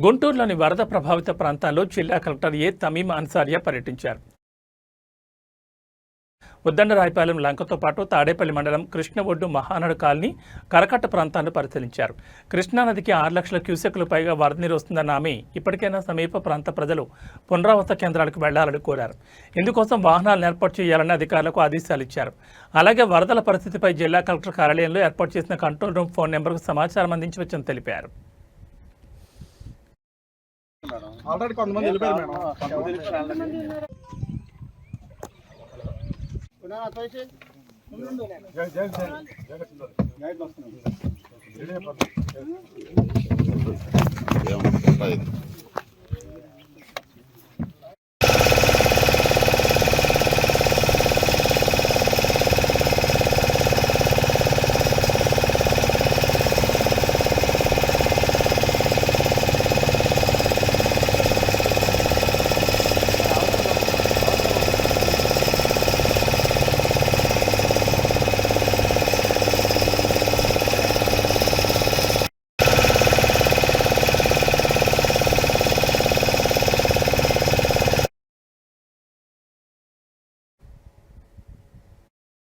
గుంటూరులోని వరద ప్రభావిత ప్రాంతాల్లో జిల్లా కలెక్టర్ ఏ తమీమ్ అన్సారియా పర్యటించారు. ఉద్దండరాయపాలెం లంకతో పాటు తాడేపల్లి మండలం కృష్ణ ఒడ్డు మహానాడు కాలనీ కరకట్ట ప్రాంతాన్ని పరిశీలించారు. కృష్ణానదికి 6 లక్షల క్యూసెక్లు పైగా వరద నీరు వస్తుందన్న ఆమె ఇప్పటికైనా సమీప ప్రాంత ప్రజలు పునరావాస కేంద్రాలకు వెళ్లాలని కోరారు. ఇందుకోసం వాహనాలను ఏర్పాటు చేయాలని అధికారులకు ఆదేశాలు ఇచ్చారు. అలాగే వరదల పరిస్థితిపై జిల్లా కలెక్టర్ కార్యాలయంలో ఏర్పాటు చేసిన కంట్రోల్ రూమ్ ఫోన్ నెంబర్కు సమాచారం అందించవచ్చని తెలిపారు. ఆల్రెడీ కొంతమంది వెళ్ళిపోయారు మేడం. జై